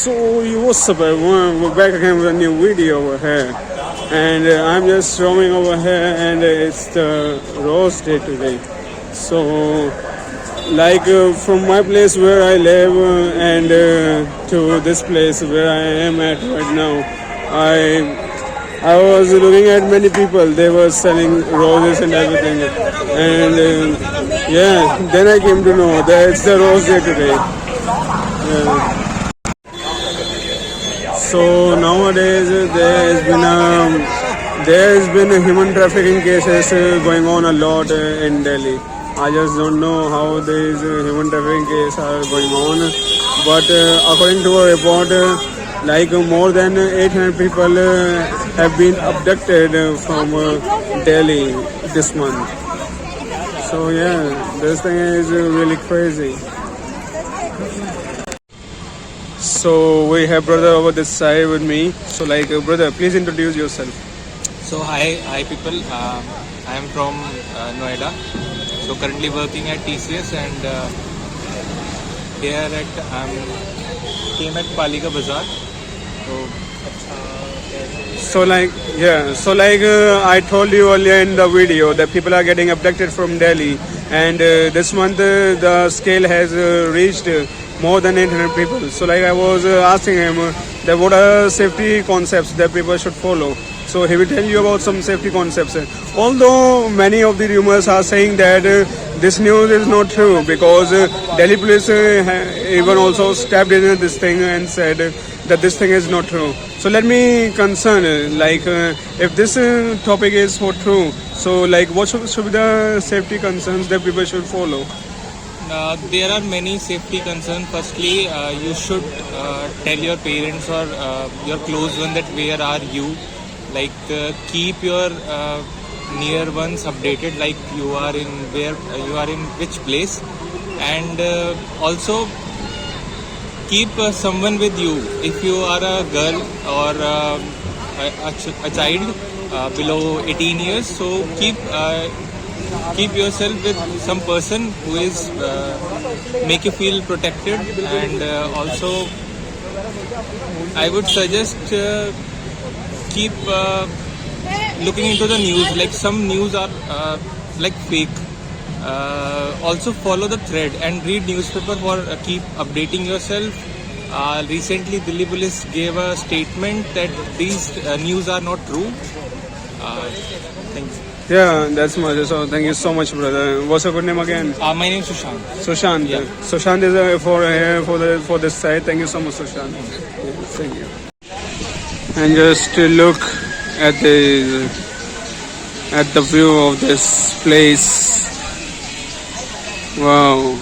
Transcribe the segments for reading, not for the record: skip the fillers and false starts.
So what's up everyone? We're back again with a new video over here, and I'm just roaming over here, and it's the Rose Day today. So, from my place where I live and to this place where I am at right now, I was looking at many people. They were selling roses and everything, and then I came to know that it's the Rose Day today. Yeah. So nowadays there has been a human trafficking cases going on a lot in Delhi. I just don't know how these human trafficking cases are going on, but according to a report, more than 800 people have been abducted from Delhi this month. So yeah, this thing is really crazy. So we have brother over this side with me. So brother, please introduce yourself. So hi people. I am from Noida. So currently working at TCS and here came at Palika Bazaar. I told you earlier in the video that people are getting abducted from Delhi, and this month the scale has reached more than 800 people. So I was asking him that what are safety concepts that people should follow. So he will tell you about some safety concepts. Although many of the rumors are saying that this news is not true, because Delhi police even also stepped in this thing and said that this thing is not true. So let me concern, if this topic is so true, so what should be the safety concerns that people should follow? There are many safety concerns. Firstly, you should tell your parents or your close one that where are you. Keep your near ones updated, like you are in which place, and also keep someone with you. If you are a girl or a child below 18 years, so keep yourself with some person who is make you feel protected. And also I would suggest keep looking into the news. Some news are fake. Also follow the thread and read newspaper for keep updating yourself. Recently Delhi police gave a statement that these news are not true. Thanks. Yeah, that's much. So thank you so much, brother. What's your good name again? My name is Sushant. Sushant. Yeah. Sushant is for this side. Thank you so much, Sushant. Yeah, thank you. And just to look at the view of this place. Wow.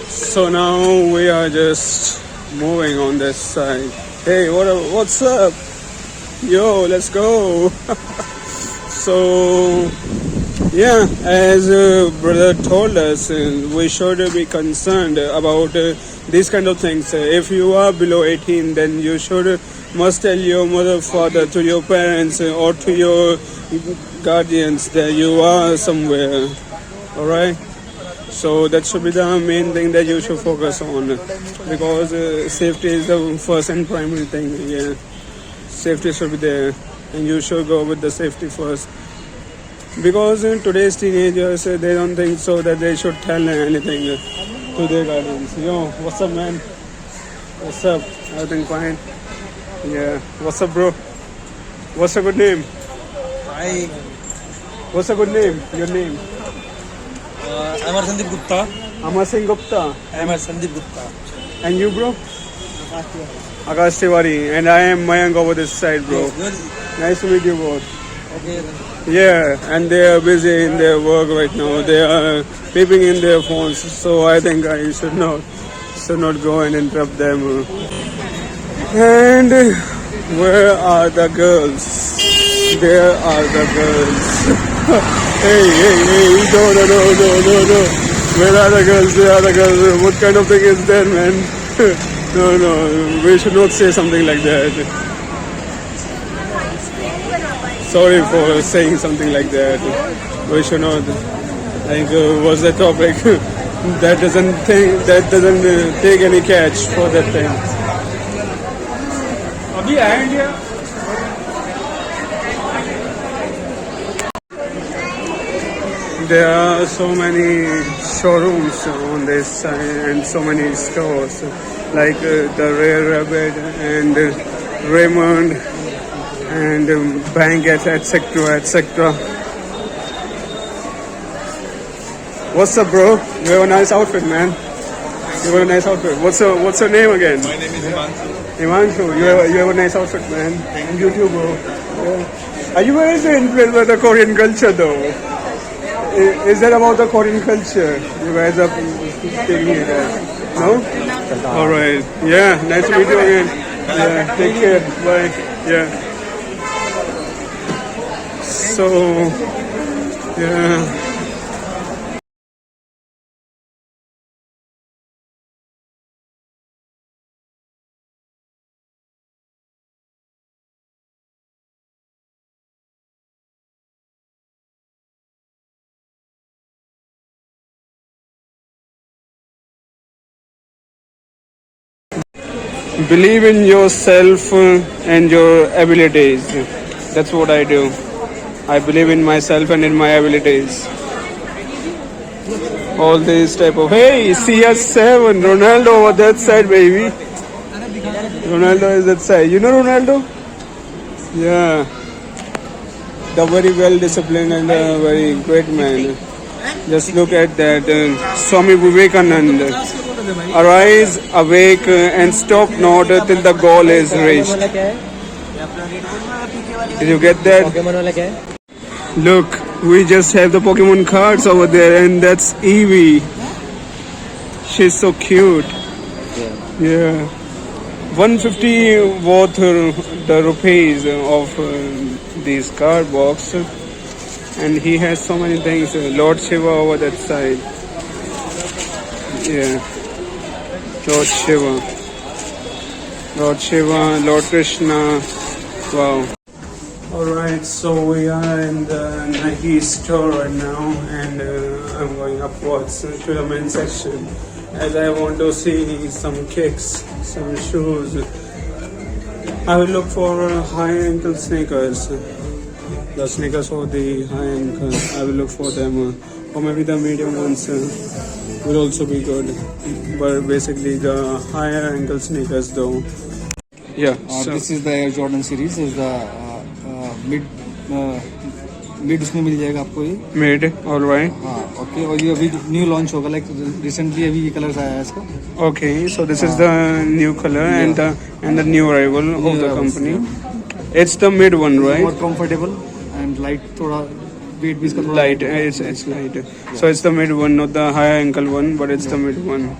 So now we are just moving on this side. Hey, what's up? Yo, let's go. So, yeah, as brother told us, we should be concerned about these kind of things. If you are below 18, then you must tell your mother, father, to your parents or to your guardians that you are somewhere. Alright? So that should be the main thing that you should focus on, because safety is the first and primary thing. Yeah. Safety should be there, and you should go with the safety first, because in today's teenagers, they don't think so that they should tell anything to their guardians. Yo, what's up, man? What's up? Everything fine? Yeah. What's up, bro? What's a good name? Hi. What's a good name? Your name? Amar Sandeep Gupta. Amar Singh Gupta. Amar Sandeep Gupta. And you, bro? Akash Tiwari. And I am Mayank over this side, bro. Nice to meet you both. Okay. Yeah, and they are busy in their work right now. They are peeping in their phones, so I think I should not go and interrupt them. And where are the girls? There are the girls. Hey, no. Where are the girls? There are the girls. What kind of thing is that, man? No, we should not say something like that. Sorry for saying something like that. We should not. What's the topic? that doesn't take any catch for that thing. अभी आएंगे. There are so many showrooms on this side and so many stores like the Rare Rabbit and Raymond and Bankett, etc., etc. What's up, bro? You have a nice outfit, man. You have a nice outfit. What's your name again? My name is Himanshu. Himanshu, you have a nice outfit, man. And you too, bro. Yeah. Are you guys influenced by the Korean culture, though? Is that about the Korean culture? You guys are taking it as? No? All right. Yeah. Nice to meet you again. Yeah. Take care. Bye. Yeah. So, yeah. Believe in yourself and your abilities. That's what I do. I believe in myself and in my abilities. All these type of, hey, CR7, Ronaldo over that side, baby. Ronaldo is that side. You know Ronaldo? Yeah. The very well disciplined and very great man. Just look at that. Swami Vivekananda. Arise, awake, and stop not till the goal is reached. Did you get that? Look, we just have the Pokemon cards over there, and that's Eevee. She's so cute. Yeah. 150 worth the rupees of these card box, and he has so many things. Lord Shiva over that side. Yeah. Lord Shiva, Lord Krishna. Wow. Alright, so we are in the Nike store right now, and I'm going upwards to the men's section as I want to see some kicks, some shoes. I will look for high ankle sneakers. The sneakers for the high ankle, I will look for them, or maybe the medium ones will also be good, but basically the higher ankle sneakers though. Yeah, so this is the Air Jordan series. Is the mid उसमें मिल जाएगा आपको ये. mid, alright. हाँ, okay. और ये अभी new launch होगा, like recently अभी ये कलर्स आया है इसका. Okay, so this is the new color and the new arrival of the company. It's the mid one, right? More comfortable and light. थोड़ा weight भी इसका थोड़ा Light, it's light. So it's the mid one, not the higher ankle one, but it's the mid one.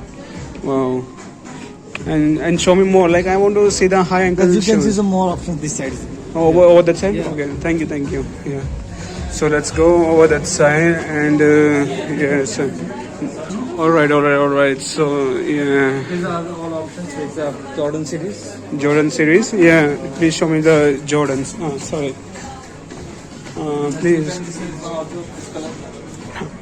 Wow. And show me more. Like I want to see the high ankle As you can see shoes. some more options this side. Over that side? Yeah. Okay, thank you. Yeah. So let's go over that side and yes. Alright. So yeah. These are all options. It's the Jordan series. Jordan series? Yeah. Please show me the Jordans. Oh, sorry. Please.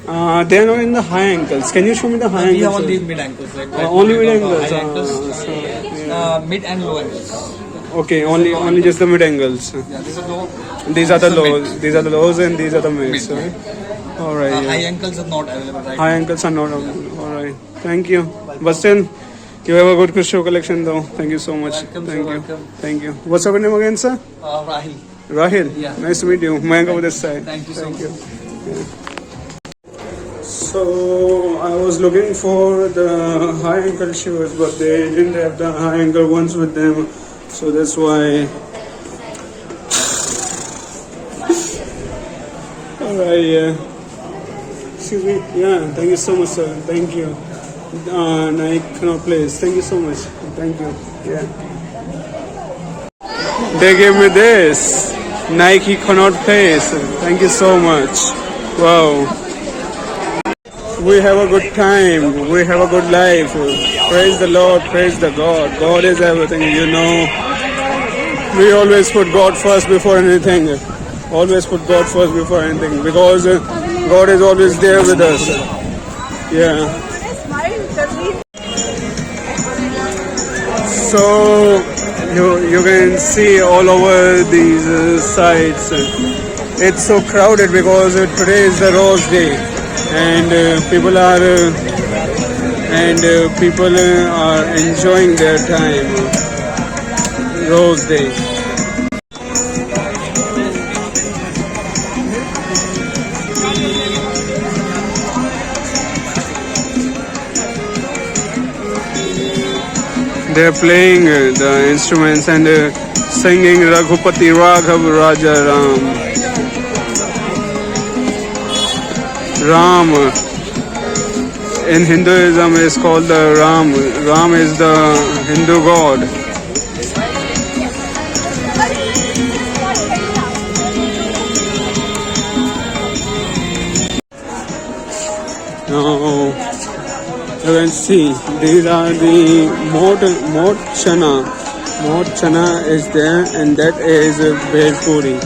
They are not in the high ankles. Can you show me the high We have ankles? only mid ankles. Like Only mid ankles. High ankles. Mid and low ankles. Okay, only just the mid ankles. Yeah, these are low. These are the These are lows. mid. These are the lows and these are the mids. Mid. Right? Alright. Yeah. High ankles are not available right High now. ankles are not available. Alright. Thank you. But still, you have a good show collection though. Thank you so much. Welcome, Thank sir, you. welcome. Thank you. What's your name again, sir? Rahil. Rahil. Yeah. Nice to meet you. Mayank over this side. Thank you so much. So I was looking for the high ankle shoes, but they didn't have the high ankle ones with them. So that's why. Alright, yeah. Excuse me. Yeah, thank you so much, sir. Thank you. Nike Cannot Place. Thank you so much. Thank you. Yeah. They gave me this. Nike Cannot Place. Thank you so much. Wow. We have a good time. We have a good life. Praise the Lord. Praise the God. God is everything, you know. We always put God first before anything. Always put God first before anything. Because God is always there with us. Yeah. So you can see all over these sites. It's so crowded because today is the Rose Day, and people are enjoying their time. Rose Day. They're playing the instruments and singing Raghupati Raghav Raja Ram. Ram in Hinduism is called the Ram. Ram is the Hindu god. Now you can see these are the Mot Chana. Mot Chana is there, and that is Bhel Puri.